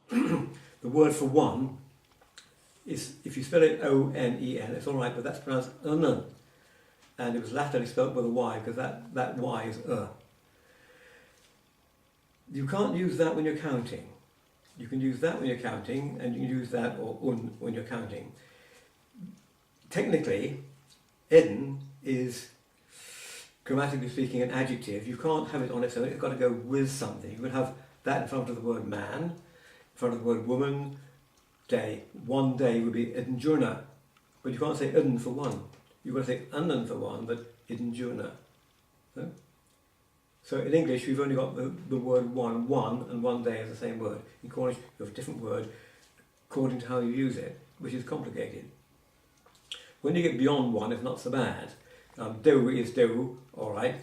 the word for one is, if you spell it O-N-E-N, it's all right, but that's pronounced unnen. And it was latterly spelled with a Y, because that Y is You can't use that when you're counting. You can use that when you're counting, and you can use that or when you're counting. Technically, Eden is, grammatically speaking, an adjective. You can't have it on its own, it's got to go with something. You would have that in front of the word man, in front of the word woman, day. One day would be Edinjurna, but you can't say Eden for one. You've got to say unnen for one, but Edinjurna. So in English, we've only got the word one, and one day is the same word. In Cornish, you have a different word according to how you use it, which is complicated. When you get beyond one, it's not so bad. Do is do, all right.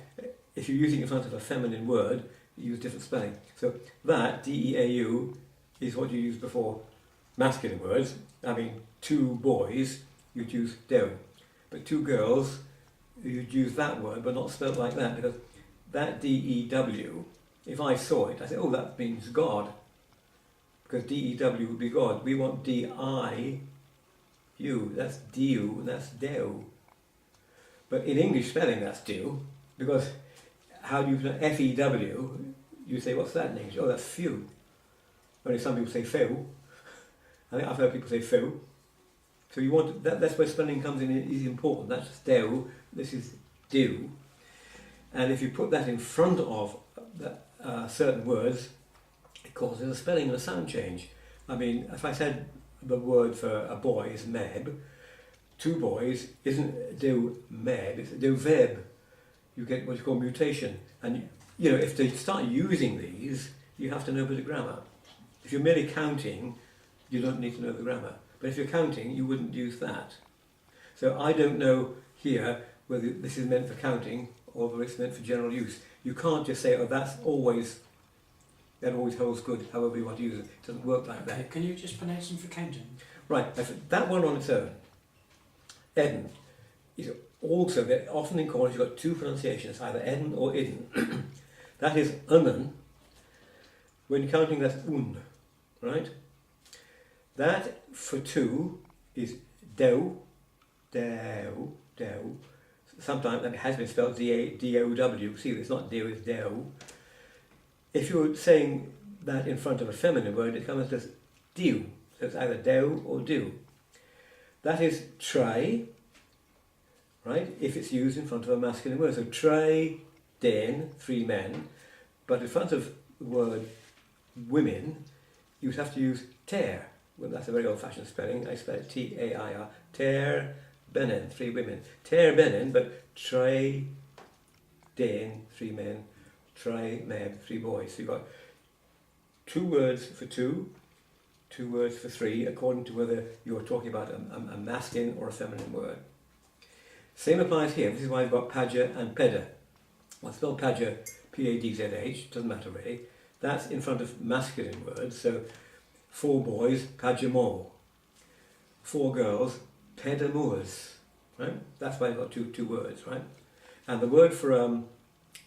If you're using it in front of a feminine word, you use different spelling. So that, D-E-A-U, is what you used before masculine words. I mean, two boys, you'd use do. But two girls, you'd use that word, but not spelled like that, because that D-E-W, if I saw it, I say, oh, that means God. Because D-E-W would be God. We want D-I-U, that's Diu, and that's Deu. But in English spelling, that's Diu, because how do you pronounce F-E-W? You say, what's that in English? Oh, that's few. Only some people say few. I think I've heard people say few. So you want that's where spelling comes in, is important. That's Deu, this is Diu. And if you put that in front of certain words, it causes a spelling and a sound change. I mean, if I said the word for a boy is meb, two boys isn't do meb, it's do veb. You get what you call mutation. And you know, if they start using these, you have to know a bit of grammar. If you're merely counting, you don't need to know the grammar. But if you're counting, you wouldn't use that. So I don't know here whether this is meant for counting or whether it's meant for general use. You can't just say, oh, that always holds good, however you want to use it. It doesn't work like that. Can you just pronounce them for counting? Right, that one on its own, Eden, is also, often in Cornish you've got two pronunciations, either Eden or Iden. That is unnen. When you're counting, that's un, right? That for two is deu, deu, deu. Sometimes that has been spelled D-O-W. See, it's not deu, it's deu. If you're saying that in front of a feminine word, it comes as diu. So it's either deu or do. That is try, right, if it's used in front of a masculine word. So try, den, three men. But in front of the word women, you'd have to use tear. Well, that's a very old-fashioned spelling. I spell it T-A-I-R. Tear, benen, three women. Tear, benen, but try, den, three men. Try, meb, three boys. So you've got two words for two words for three, according to whether you're talking about a masculine or a feminine word. Same applies here. This is why I've got padja and peda. Well, it's spelled padja, P-A-D-Z-H, doesn't matter really. That's in front of masculine words. So four boys, padjamol. Four girls, pedamours. Right? That's why I've got two words, right? And the word for a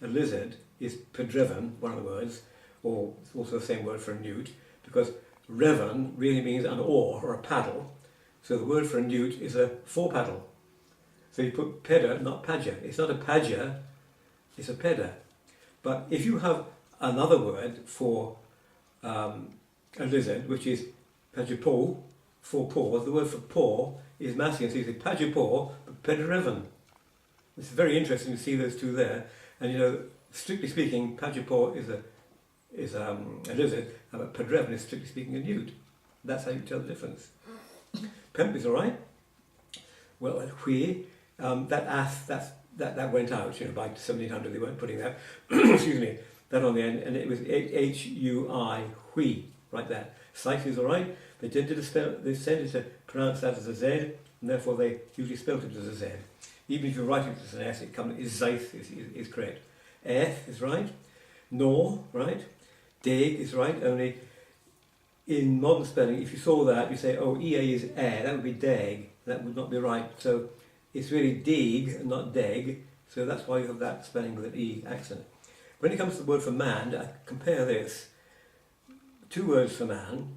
lizard is pedrevan, one of the words, or it's also the same word for a newt, because revan really means an oar or a paddle. So the word for a newt is a four-paddle. So you put peda, not padja. It's not a padja, it's a peda. But if you have another word for a lizard, which is padjapo, four paws, the word for paw is masculine, so you say padjapo, but pederevan. It's very interesting to see those two there. And you know, strictly speaking, padjapo is a lizard, but pedrevan is strictly speaking a newt. That's how you tell the difference. Pemp is all right. Well, hui, that went out. You know, by 1700 they weren't putting that. excuse me, that on the end, and it was H-U-I, hui, like that. Sight is all right. They tended to pronounce that as a Z, and therefore they usually spelled it as a Z. Even if you write it as an S, it comes is Zeith is correct. Eth is right. Nor, right. Deg is right. Only in modern spelling, if you saw that, you say, oh, EA is air. That would be deg. That would not be right. So it's really dig and not deg. So that's why you have that spelling with an E accent. When it comes to the word for man, I compare this. Two words for man.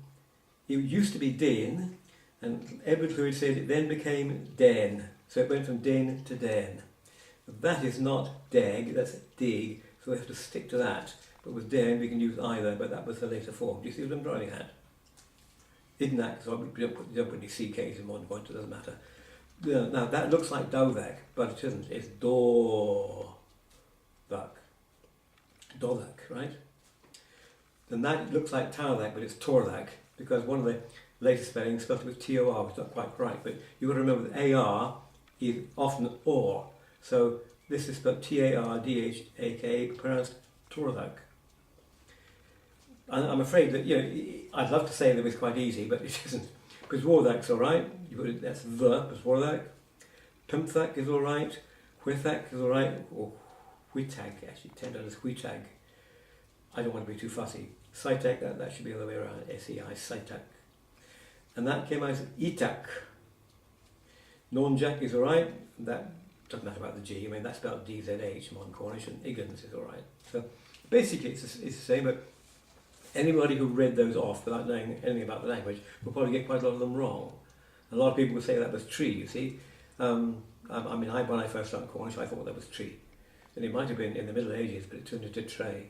it used to be Dane, and Edward Llwyd said it then became Den. So it went from Dane to Den. That is not Deg, that's Dig, so we have to stick to that. But with Den we can use either, but that was the later form. Do you see what I'm driving at? Idnak, so we don't put any CKs in one point, it doesn't matter. Now that looks like Dovek, but it isn't. It's Dorvak. Dovak, right? Then that looks like Tarvak, but it's Torvak, because one of the later spellings spelled it with T-O-R, which is not quite right. But you've got to remember that A-R is often OR. So this is spelled T-A-R-D-H-A-K, pronounced Torvak. And I'm afraid that, I'd love to say that it was quite easy, but it isn't. Because Warthak's all right. You put it, that's the, it's Warthak. Pimthak is all right. Whithak is all right. Or Whitag, actually, turned out as Whitag. I don't want to be too fussy. Saitak, that should be the other way around. S-E-I, Saitak. And that came out as Itak. Nonjak is all right. That doesn't matter about the G. I mean, that's spelled D-Z-H, modern Cornish, and Igans is all right. So basically, it's the same, but anybody who read those off without knowing anything about the language will probably get quite a lot of them wrong. A lot of people would say that was tree, you see. When I first learned Cornish, I thought that was tree. And it might have been in the Middle Ages, but it turned into tray.